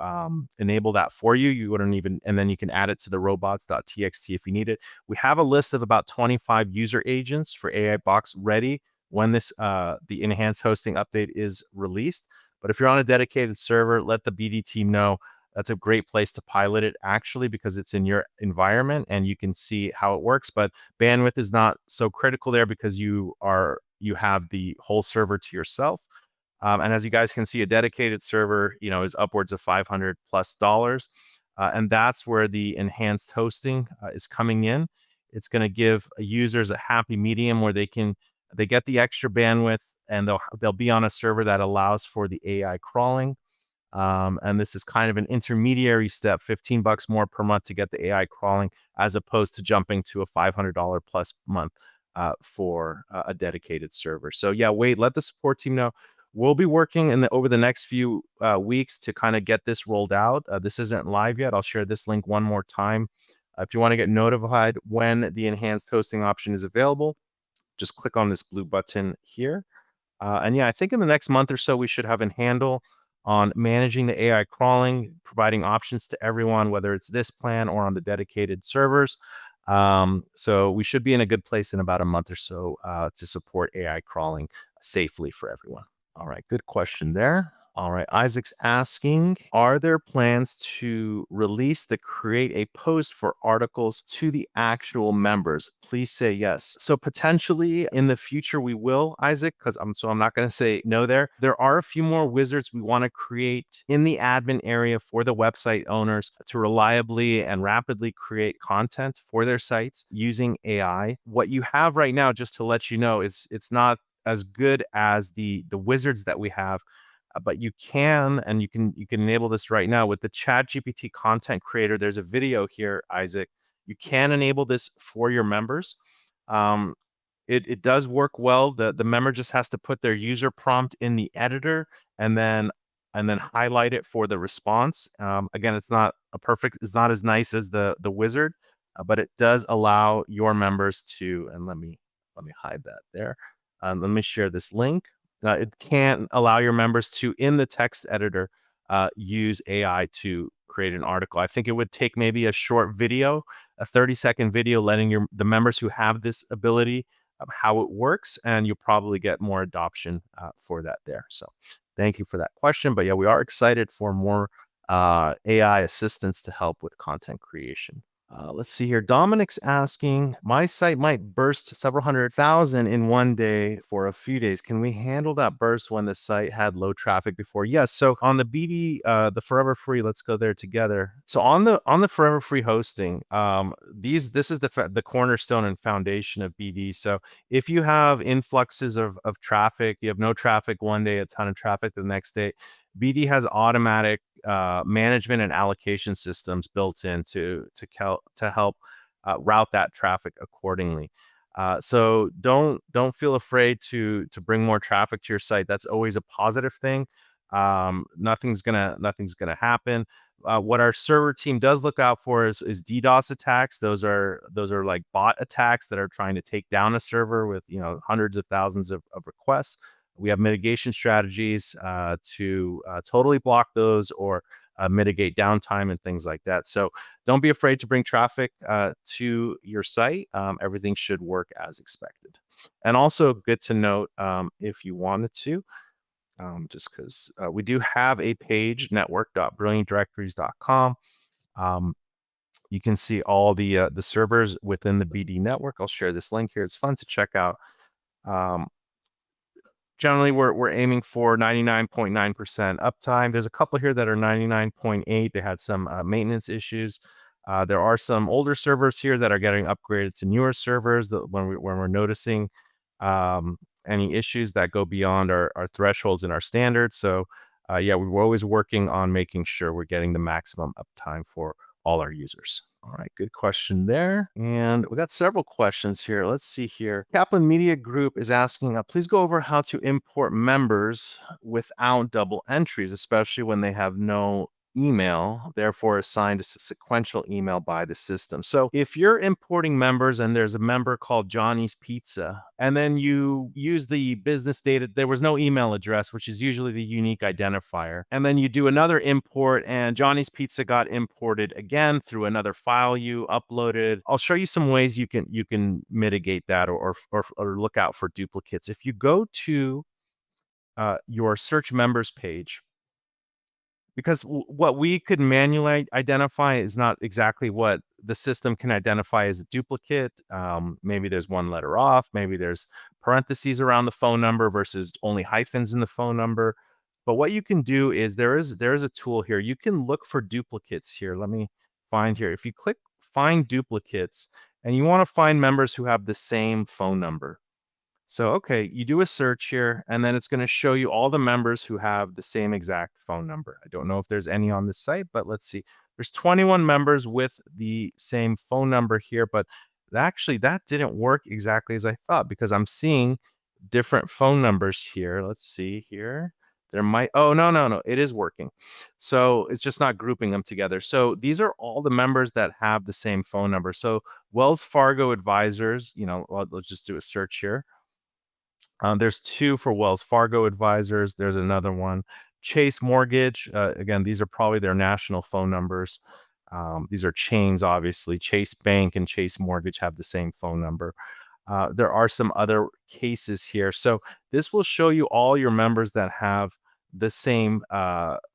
enable that for you. You wouldn't even, and then you can add it to the robots.txt if you need it. We have a list of about 25 user agents for AI Box ready when the enhanced hosting update is released. But if you're on a dedicated server, let the BD team know. That's a great place to pilot it, actually, because it's in your environment and you can see how it works. But bandwidth is not so critical there because you have the whole server to yourself. And as you guys can see, a dedicated server, is upwards of $500+. And that's where the enhanced hosting is coming in. It's going to give users a happy medium where they get the extra bandwidth, and they'll be on a server that allows for the AI crawling. And this is kind of an intermediary step, $15 more per month to get the AI crawling, as opposed to jumping to a $500 plus month for a dedicated server. So yeah, Wade, let the support team know. We'll be working over the next few weeks to kind of get this rolled out. This isn't live yet. I'll share this link one more time. If you want to get notified when the enhanced hosting option is available, just click on this blue button here. And yeah, I think in the next month or so, we should have a handle on managing the AI crawling, providing options to everyone, whether it's this plan or on the dedicated servers. So we should be in a good place in about a month or so to support AI crawling safely for everyone. All right, good question there. All right, Isaac's asking, are there plans to release the Create a Post for articles to the actual members? Please say yes. So potentially in the future we will, Isaac, because I'm not going to say no there. There are a few more wizards we want to create in the admin area for the website owners to reliably and rapidly create content for their sites using AI. What you have right now, just to let you know, is it's not as good as the wizards that we have. But you can enable this right now with the ChatGPT content creator. There's a video here, Isaac. You can enable this for your members. It does work well. The member just has to put their user prompt in the editor and then highlight it for the response. Again, it's not as nice as the wizard, but it does allow your members to. And let me hide that there. Let me share this link. It can't allow your members to, in the text editor, use AI to create an article. I think it would take maybe a short video, a 30-second video, letting the members who have this ability how it works, and you'll probably get more adoption for that there. So thank you for that question. But yeah, we are excited for more AI assistance to help with content creation. Let's see here. Dominic's asking, my site might burst several 100,000 in one day for a few days. Can we handle that burst when the site had low traffic before? Yes. So on the BD, the Forever Free, let's go there together. So on the Forever Free hosting, this is the cornerstone and foundation of BD. So if you have influxes of traffic, you have no traffic one day, a ton of traffic the next day, BD has automatic management and allocation systems built in to help route that traffic accordingly. So don't feel afraid to bring more traffic to your site. That's always a positive thing. Nothing's gonna happen. What our server team does look out for is DDoS attacks. Those are like bot attacks that are trying to take down a server with hundreds of thousands of requests. We have mitigation strategies to totally block those or mitigate downtime and things like that. So don't be afraid to bring traffic to your site. Everything should work as expected. And also good to note, if you wanted to, just because we do have a page, network.brilliantdirectories.com. You can see all the servers within the BD network. I'll share this link here. It's fun to check out. Generally, we're aiming for 99.9% uptime. There's a couple here that are 99.8. They had some maintenance issues. There are some older servers here that are getting upgraded to newer servers when we're noticing any issues that go beyond our thresholds and our standards. So yeah, we're always working on making sure we're getting the maximum uptime for all our users. All right, good question there. And we got several questions here. Let's see here. Kaplan Media Group is asking, please go over how to import members without double entries, especially when they have no email, therefore assigned a sequential email by the system. So if you're importing members and there's a member called Johnny's Pizza, and then you use the business data, there was no email address, which is usually the unique identifier. And then you do another import and Johnny's Pizza got imported again through another file you uploaded. I'll show you some ways you can mitigate that or look out for duplicates. If you go to your search members page, because what we could manually identify is not exactly what the system can identify as a duplicate. Maybe there's one letter off, maybe there's parentheses around the phone number versus only hyphens in the phone number. But what you can do is there is a tool here. You can look for duplicates here. Let me find here. If you click find duplicates and you want to find members who have the same phone number. So, okay, you do a search here, and then it's going to show you all the members who have the same exact phone number. I don't know if there's any on this site, but let's see. There's 21 members with the same phone number here, but actually that didn't work exactly as I thought because I'm seeing different phone numbers here. Let's see here. There might, oh, no, it is working. So it's just not grouping them together. So these are all the members that have the same phone number. So Wells Fargo advisors, let's just do a search here. There's 2 for Wells Fargo advisors. There's another one. Chase Mortgage. Again, these are probably their national phone numbers. These are chains, obviously. Chase Bank and Chase Mortgage have the same phone number. There are some other cases here. So this will show you all your members that have the same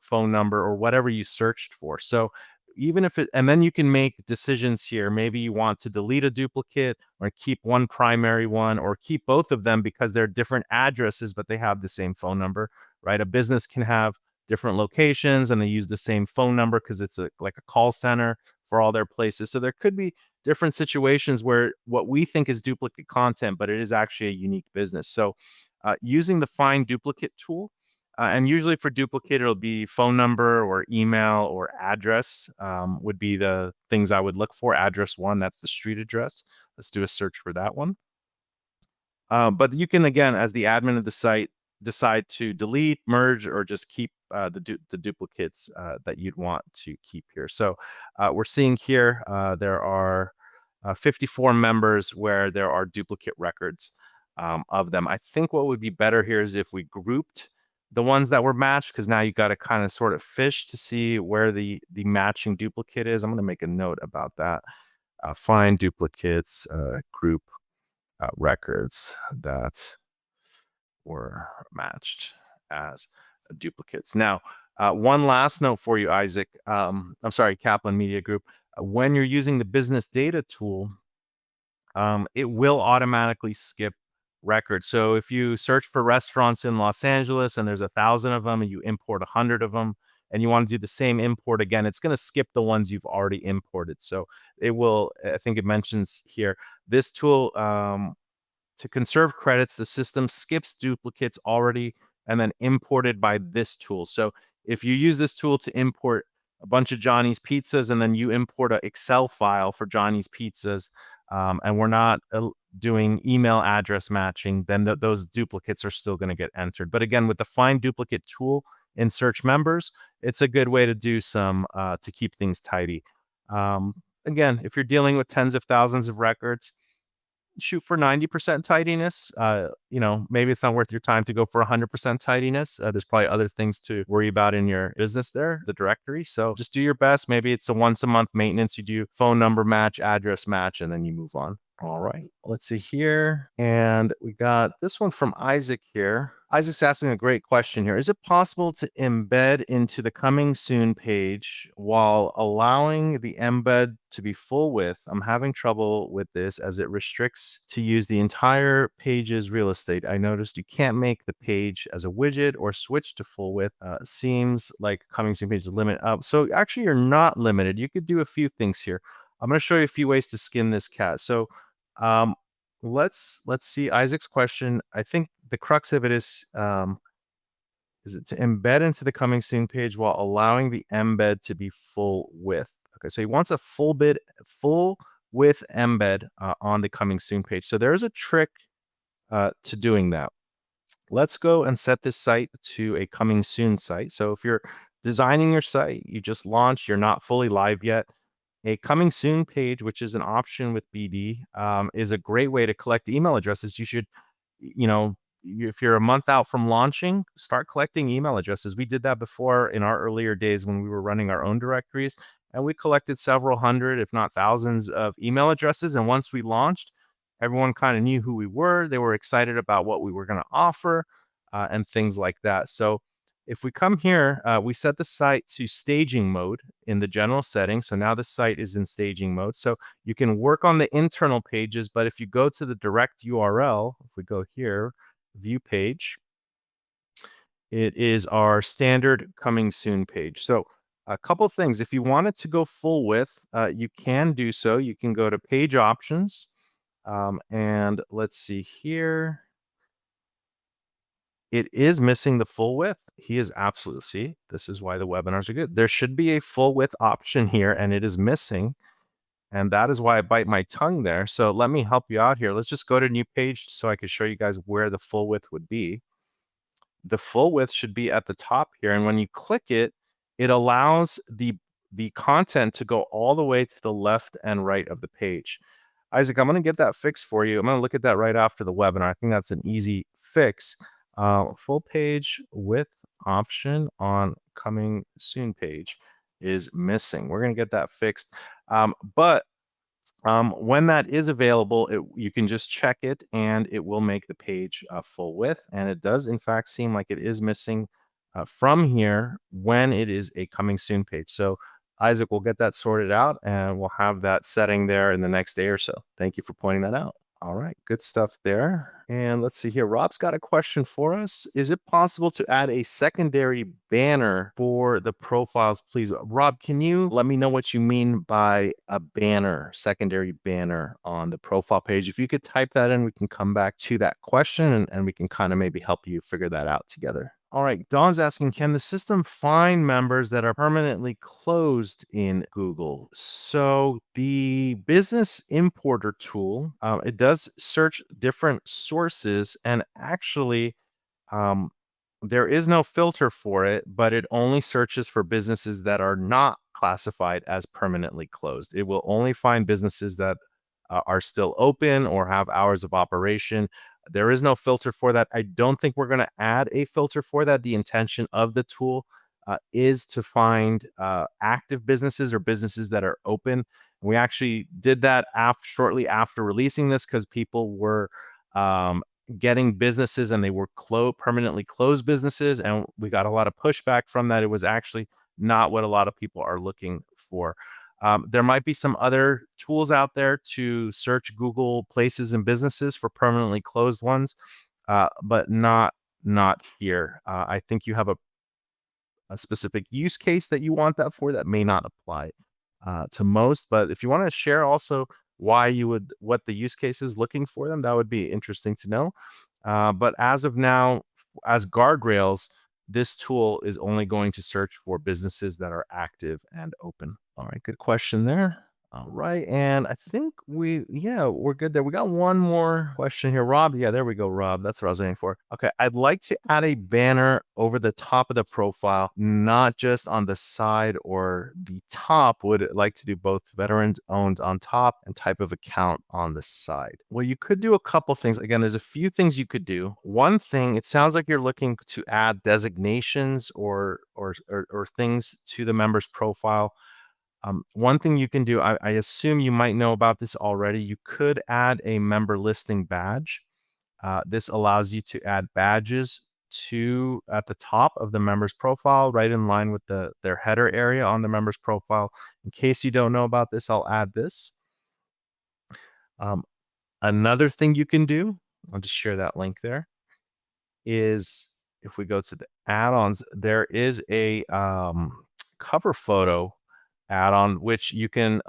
phone number or whatever you searched for. So even if and then you can make decisions here. Maybe you want to delete a duplicate or keep one primary one or keep both of them because they're different addresses, but they have the same phone number, right? A business can have different locations and they use the same phone number because it's like a call center for all their places. So there could be different situations where what we think is duplicate content, but it is actually a unique business. So using the find duplicate tool, and usually for duplicate, it'll be phone number or email or address would be the things I would look for. Address 1, that's the street address. Let's do a search for that one. But you can, again, as the admin of the site, decide to delete, merge, or just keep the duplicates that you'd want to keep here. So we're seeing here there are 54 members where there are duplicate records. of them. I think what would be better here is if we grouped the ones that were matched, because now you got to kind of sort of fish to see where the matching duplicate is. I'm going to make a note about that. Find duplicates, group records that were matched as duplicates. Now, one last note for you, Isaac. I'm sorry, Kaplan Media Group. When you're using the business data tool, it will automatically skip records. So if you search for restaurants in Los Angeles and there's 1,000 of them and you import 100 of them and you want to do the same import again, it's going to skip the ones you've already imported. So it will, I think it mentions here, this tool, to conserve credits, the system skips duplicates already and then imported by this tool. So if you use this tool to import a bunch of Johnny's pizzas and then you import an Excel file for Johnny's pizzas, and we're not doing email address matching, then those duplicates are still going to get entered. But again, with the find duplicate tool in search members, it's a good way to do some to keep things tidy. Again, if you're dealing with tens of thousands of records, shoot for 90% tidiness. Maybe it's not worth your time to go for 100% tidiness. There's probably other things to worry about in your business there, the directory. So just do your best. Maybe it's a once a month maintenance. You do phone number match, address match, and then you move on. All right, let's see here. And we got this one from Isaac here. Isaac's asking a great question here. Is it possible to embed into the coming soon page while allowing the embed to be full width? I'm having trouble with this as it restricts to use the entire page's real estate. I noticed you can't make the page as a widget or switch to full width. Seems like coming soon page is limit up. So actually you're not limited. You could do a few things here. I'm going to show you a few ways to skin this cat. So let's see Isaac's question. I think the crux of it is it to embed into the coming soon page while allowing the embed to be full width. Okay, so he wants a full width embed on the coming soon page. So there's a trick to doing that. Let's go and set this site to a coming soon site. So if you're designing your site, you just launched, you're not fully live yet, a coming soon page, which is an option with BD, is a great way to collect email addresses. You should, if you're a month out from launching, start collecting email addresses. We did that before in our earlier days when we were running our own directories, and we collected several hundred, if not thousands, of email addresses. And once we launched, everyone kind of knew who we were. They were excited about what we were going to offer and things like that. So if we come here, we set the site to staging mode in the general settings. So now the site is in staging mode. So you can work on the internal pages, but if you go to the direct URL, if we go here, view page, it is our standard coming soon page. So a couple things. If you want it to go full width, you can do so. You can go to page options, and let's see here. It is missing the full width. He is absolutely, see, this is why the webinars are good. There should be a full width option here, and it is missing. And that is why I bite my tongue there. So let me help you out here. Let's just go to new page so I can show you guys where the full width would be. The full width should be at the top here. And when you click it, it allows the content to go all the way to the left and right of the page. Isaac, I'm going to get that fixed for you. I'm going to look at that right after the webinar. I think that's an easy fix. Full page width option on coming soon page is missing. We're going to get that fixed. But when that is available, you can just check it and it will make the page full width. And it does, in fact, seem like it is missing from here when it is a coming soon page. So Isaac, we'll get that sorted out and we'll have that setting there in the next day or so. Thank you for pointing that out. All right, good stuff there. And let's see here. Rob's got a question for us. Is it possible to add a secondary banner for the profiles, please? Rob, can you let me know what you mean by a banner, secondary banner on the profile page? If you could type that in, we can come back to that question and we can kind of maybe help you figure that out together. All right, Dawn's asking, can the system find members that are permanently closed in Google? So the business importer tool, it does search different sources, and actually there is no filter for it, but it only searches for businesses that are not classified as permanently closed. It will only find businesses that are still open or have hours of operation. There is no filter for that. I don't think we're going to add a filter for that. The intention of the tool is to find active businesses or businesses that are open. We actually did that shortly after releasing this because people were getting businesses and they were permanently closed businesses, and we got a lot of pushback from that. It was actually not what a lot of people are looking for. There might be some other tools out there to search Google places and businesses for permanently closed ones, but not here. I think you have a specific use case that you want that for that may not apply to most. But if you want to share also why you would, what the use case is looking for them, that would be interesting to know. But as of now, as guardrails, this tool is only going to search for businesses that are active and open. All right, good question there. All right, and I think we're good there. We got one more question here, Rob. Yeah, there we go, Rob. That's what I was waiting for. Okay, I'd like to add a banner over the top of the profile, not just on the side or the top. Would like to do both veterans owned on top and type of account on the side. Well, you could do a couple things. Again, there's a few things you could do. One thing, it sounds like you're looking to add designations or things to the member's profile. One thing you can do, I assume you might know about this already. You could add a member listing badge. This allows you to add badges at the top of the member's profile, right in line with their header area on the member's profile. In case you don't know about this, I'll add this. Another thing you can do, I'll just share that link there, is if we go to the add-ons, there is a cover photo add-on which you can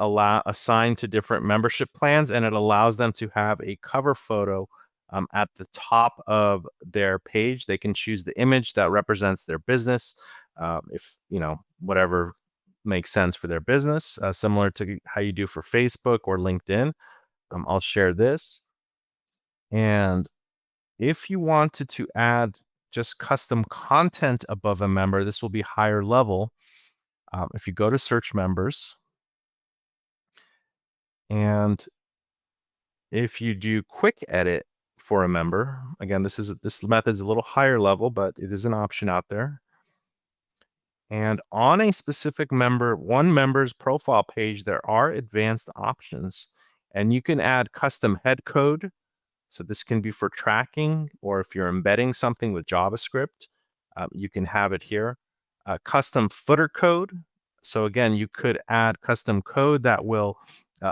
assign to different membership plans, and it allows them to have a cover photo at the top of their page. They can choose the image that represents their business, if whatever makes sense for their business, similar to how you do for Facebook or LinkedIn. I'll share this. And if you wanted to add just custom content above a member, this will be higher level. If you go to search members, and if you do quick edit for a member, again, this method is a little higher level, but it is an option out there. And on a specific one member's profile page, there are advanced options, and you can add custom head code. So this can be for tracking, or if you're embedding something with JavaScript, you can have it here. Custom footer code. So again, you could add custom code that will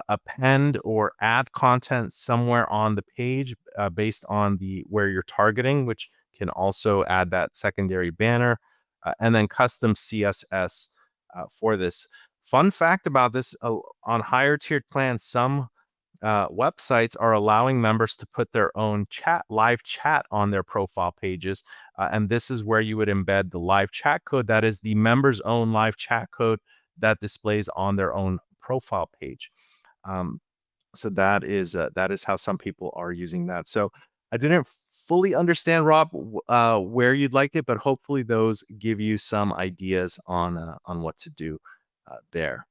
append or add content somewhere on the page based on where you're targeting, which can also add that secondary banner, and then custom CSS for this. Fun fact about this, on higher tiered plans, some websites are allowing members to put their own live chat on their profile pages. And this is where you would embed the live chat code. That is the member's own live chat code that displays on their own profile page. So that is how some people are using that. So I didn't fully understand, Rob, where you'd like it, but hopefully those give you some ideas on what to do there.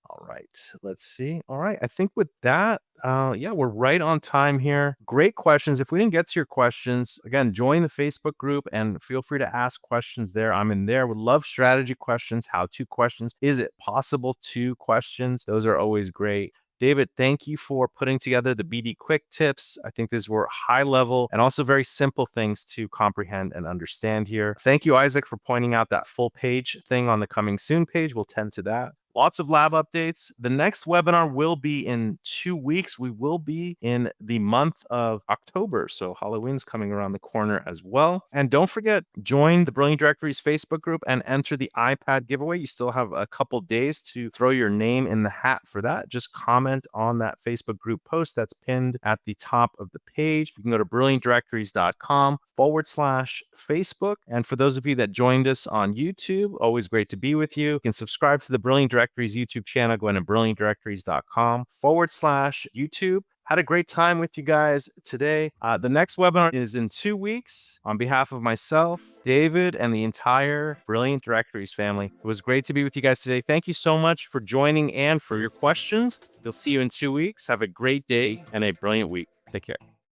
All right, let's see. All right, I think with that, we're right on time here. Great questions. If we didn't get to your questions, again, join the Facebook group and feel free to ask questions there. I'm in there. Would love strategy questions, how-to questions. Is it possible to questions? Those are always great. David, thank you for putting together the BD quick tips. I think these were high level and also very simple things to comprehend and understand here. Thank you, Isaac, for pointing out that full page thing on the coming soon page. We'll tend to that. Lots of lab updates. The next webinar will be in 2 weeks. We will be in the month of October. So Halloween's coming around the corner as well. And don't forget, join the Brilliant Directories Facebook group and enter the iPad giveaway. You still have a couple days to throw your name in the hat for that. Just comment on that Facebook group post that's pinned at the top of the page. You can go to brilliantdirectories.com/Facebook. And for those of you that joined us on YouTube, always great to be with you. You can subscribe to the Brilliant Directories YouTube channel, going to brilliantdirectories.com/YouTube. Had a great time with you guys today. The next webinar is in 2 weeks. On behalf of myself, David, and the entire Brilliant Directories family, it was great to be with you guys today. Thank you so much for joining and for your questions. We'll see you in 2 weeks. Have a great day and a brilliant week. Take care.